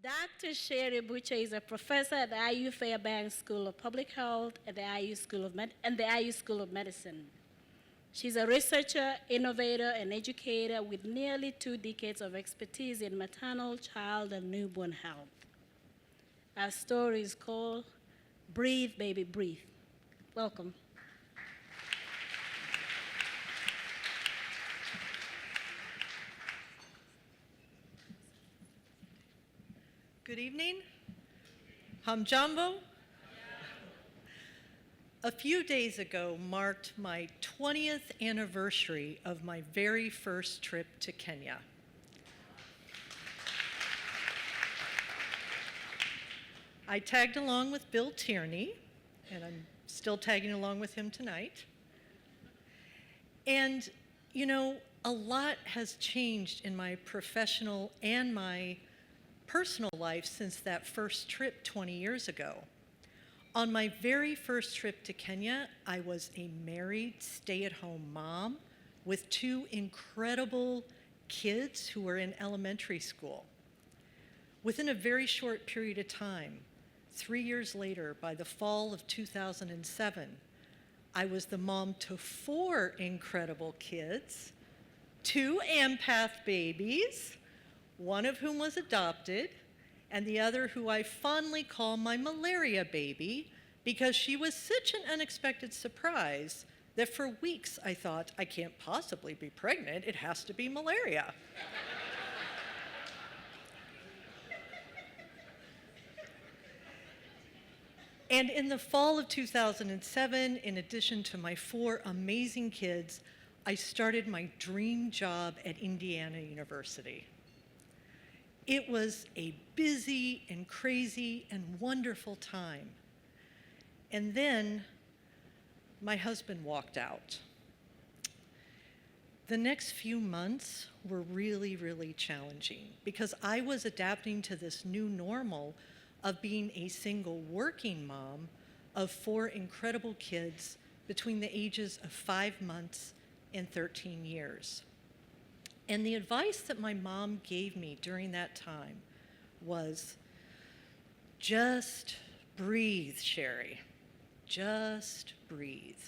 Dr. Sherri Bucher is a professor at the IU Fairbanks School of Public Health at the IU School of and the IU School of Medicine. She's a researcher, innovator, and educator with nearly 2 decades of expertise in maternal, child, and newborn health. Our story is called Breathe, Baby, Breathe. Welcome. Good evening. Hamjambo. A few days ago marked my 20th anniversary of my very first trip to Kenya. I tagged along with Bill Tierney, and I'm still tagging along with him tonight. And, you know, a lot has changed in my professional and my personal life since that first trip 20 years ago. On my very first trip to Kenya, I was a married, stay-at-home mom with 2 incredible kids who were in elementary school. Within a very short period of time, 3 years later, by the fall of 2007, I was the mom to 4 incredible kids, 2 empath babies, one of whom was adopted, and the other who I fondly call my malaria baby because she was such an unexpected surprise that for weeks I thought, I can't possibly be pregnant, it has to be malaria. And in the fall of 2007, in addition to my 4 amazing kids, I started my dream job at Indiana University. It was a busy and crazy and wonderful time. And then my husband walked out. The next few months were really, really challenging because I was adapting to this new normal of being a single working mom of 4 incredible kids between the ages of 5 months and 13 years. And the advice that my mom gave me during that time was, just breathe, Sherri, just breathe.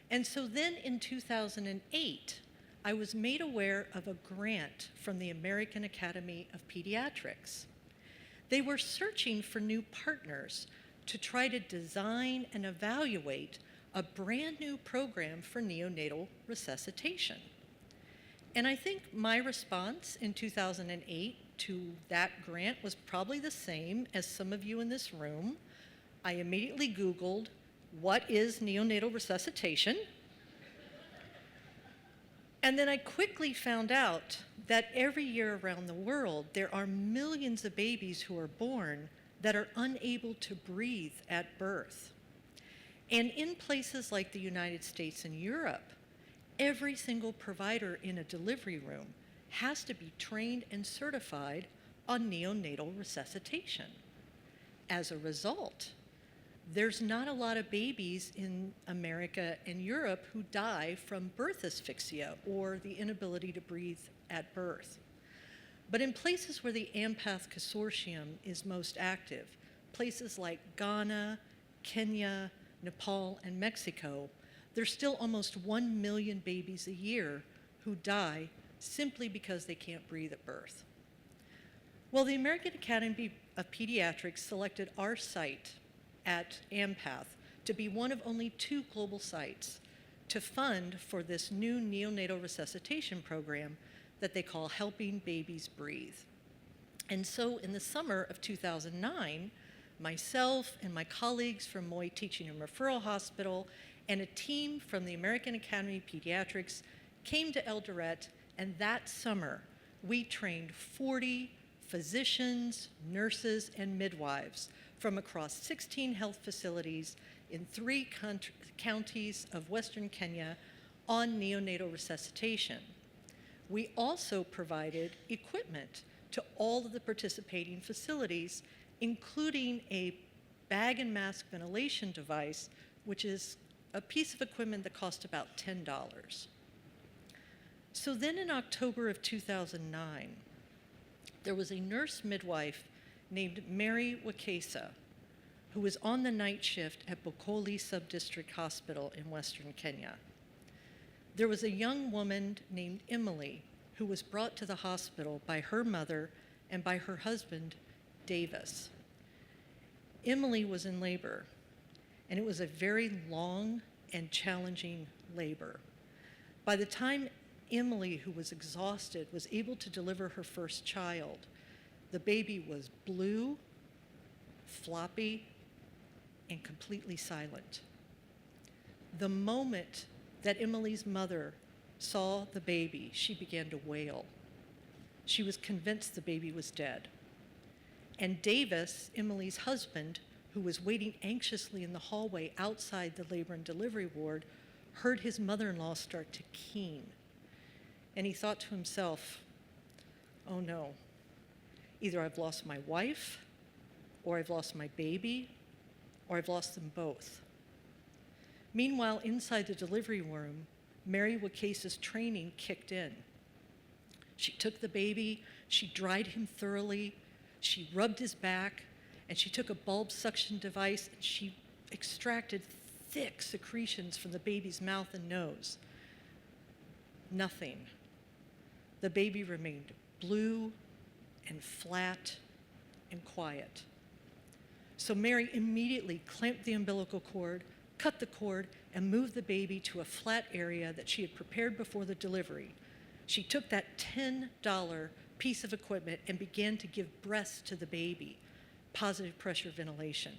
And so then in 2008, I was made aware of a grant from the American Academy of Pediatrics. They were searching for new partners to try to design and evaluate a brand new program for neonatal resuscitation. And I think my response in 2008 to that grant was probably the same as some of you in this room. I immediately Googled, what is neonatal resuscitation? And then I quickly found out that every year around the world, there are millions of babies who are born that are unable to breathe at birth. And in places like the United States and Europe, every single provider in a delivery room has to be trained and certified on neonatal resuscitation. As a result, there's not a lot of babies in America and Europe who die from birth asphyxia or the inability to breathe at birth. But in places where the empath consortium is most active, places like Ghana, Kenya, Nepal, and Mexico, there's still almost 1 million babies a year who die simply because they can't breathe at birth. Well, the American Academy of Pediatrics selected our site at AMPATH to be one of only 2 global sites to fund for this new neonatal resuscitation program that they call Helping Babies Breathe. And so in the summer of 2009, myself and my colleagues from Moy Teaching and Referral Hospital and a team from the American Academy of Pediatrics came to Eldoret, and that summer we trained 40 physicians, nurses, and midwives from across 16 health facilities in 3 counties of Western Kenya on neonatal resuscitation. We also provided equipment to all of the participating facilities, including a bag and mask ventilation device, which is a piece of equipment that cost about $10. So then in October of 2009, there was a nurse midwife named Mary Wakesa who was on the night shift at Bokoli Subdistrict Hospital in Western Kenya. There was a young woman named Emily who was brought to the hospital by her mother and by her husband, Davis. Emily was in labor, and it was a very long and challenging labor. By the time Emily, who was exhausted, was able to deliver her first child, the baby was blue, floppy, and completely silent. The moment that Emily's mother saw the baby, she began to wail. She was convinced the baby was dead. And Davis, Emily's husband, who was waiting anxiously in the hallway outside the labor and delivery ward, heard his mother-in-law start to keen. And he thought to himself, oh no, either I've lost my wife, or I've lost my baby, or I've lost them both. Meanwhile, inside the delivery room, Mary Wakesa's training kicked in. She took the baby, she dried him thoroughly, she rubbed his back, and she took a bulb suction device and she extracted thick secretions from the baby's mouth and nose. Nothing. The baby remained blue and flat and quiet. So Mary immediately clamped the umbilical cord, cut the cord, and moved the baby to a flat area that she had prepared before the delivery. She took that $10 piece of equipment and began to give breaths to the baby, positive pressure ventilation.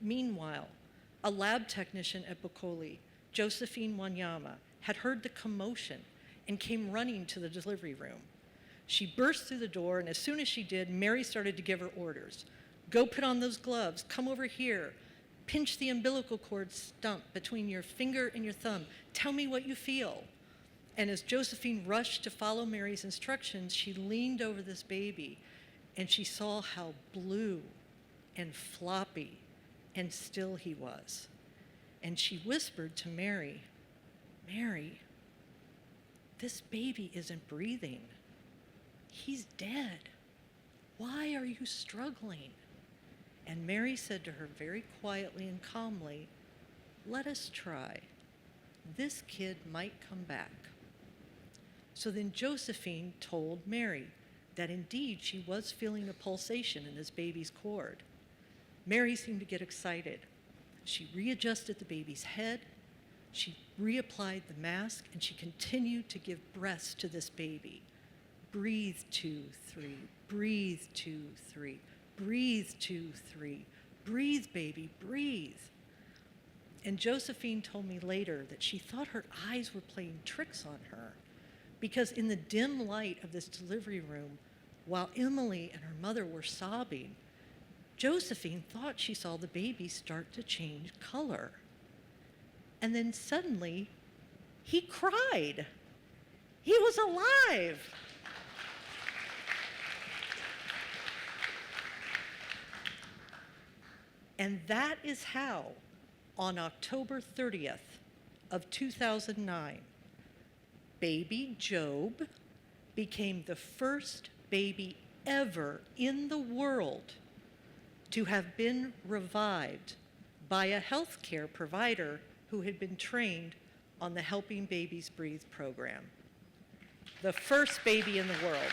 Meanwhile, a lab technician at Bokoli, Josephine Wanyama, had heard the commotion and came running to the delivery room. She burst through the door, and as soon as she did, Mary started to give her orders. Go put on those gloves, come over here, pinch the umbilical cord stump between your finger and your thumb, tell me what you feel. And as Josephine rushed to follow Mary's instructions, she leaned over this baby and she saw how blue and floppy and still he was. And she whispered to Mary, Mary, this baby isn't breathing. He's dead. Why are you struggling? And Mary said to her very quietly and calmly, let us try. This kid might come back. So then Josephine told Mary that indeed she was feeling a pulsation in this baby's cord. Mary seemed to get excited. She readjusted the baby's head, she reapplied the mask, and she continued to give breaths to this baby. Breathe 2, 3, breathe 2, 3, breathe 2, 3, breathe baby, breathe. And Josephine told me later that she thought her eyes were playing tricks on her, because in the dim light of this delivery room, while Emily and her mother were sobbing, Josephine thought she saw the baby start to change color. And then suddenly, he cried. He was alive. And that is how, on October 30th of 2009, baby Job became the first baby ever in the world to have been revived by a healthcare provider who had been trained on the Helping Babies Breathe program. The first baby in the world.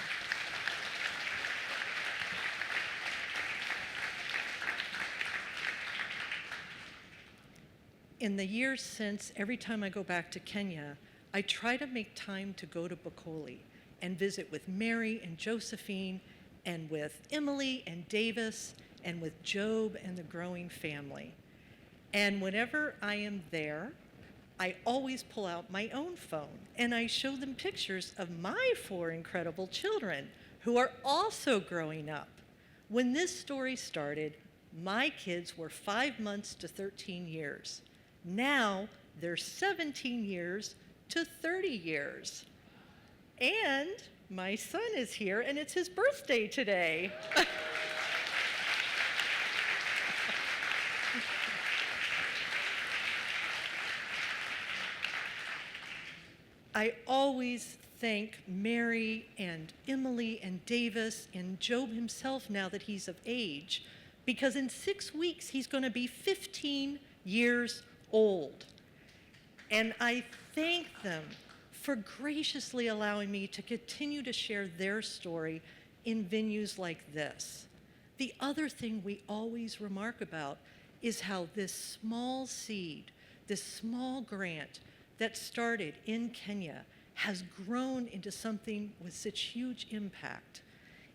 In the years since, every time I go back to Kenya, I try to make time to go to Bokoli and visit with Mary and Josephine and with Emily and Davis and with Job and the growing family. And whenever I am there, I always pull out my own phone and I show them pictures of my 4 incredible children who are also growing up. When this story started, my kids were 5 months to 13 years. Now they're 17 years to 30 years. And my son is here, and it's his birthday today. I always thank Mary and Emily and Davis and Job himself now that he's of age, because in 6 weeks he's going to be 15 years old. And I thank them for graciously allowing me to continue to share their story in venues like this. The other thing we always remark about is how this small seed, this small grant that started in Kenya has grown into something with such huge impact.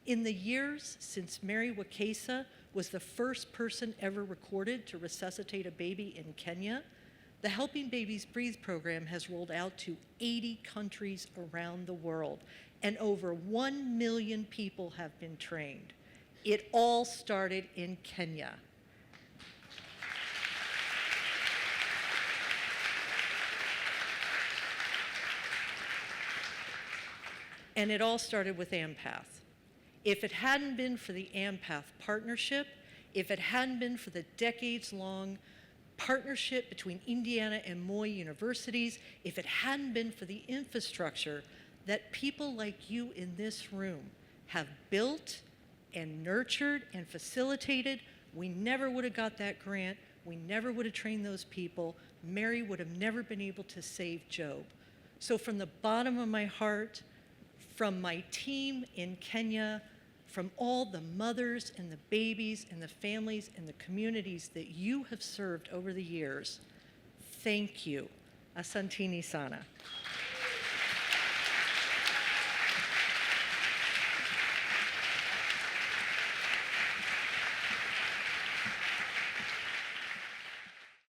In the years since Mary Wakesa was the first person ever recorded to resuscitate a baby in Kenya, the Helping Babies Breathe program has rolled out to 80 countries around the world, and over 1 million people have been trained. It all started in Kenya. And it all started with AMPATH. If it hadn't been for the AMPATH partnership, if it hadn't been for the decades-long partnership between Indiana and Moy universities, if it hadn't been for the infrastructure that people like you in this room have built and nurtured and facilitated, we never would have got that grant. We never would have trained those people. Mary would have never been able to save Job. So from the bottom of my heart, from my team in Kenya, from all the mothers and the babies and the families and the communities that you have served over the years, thank you. Asanteni sana.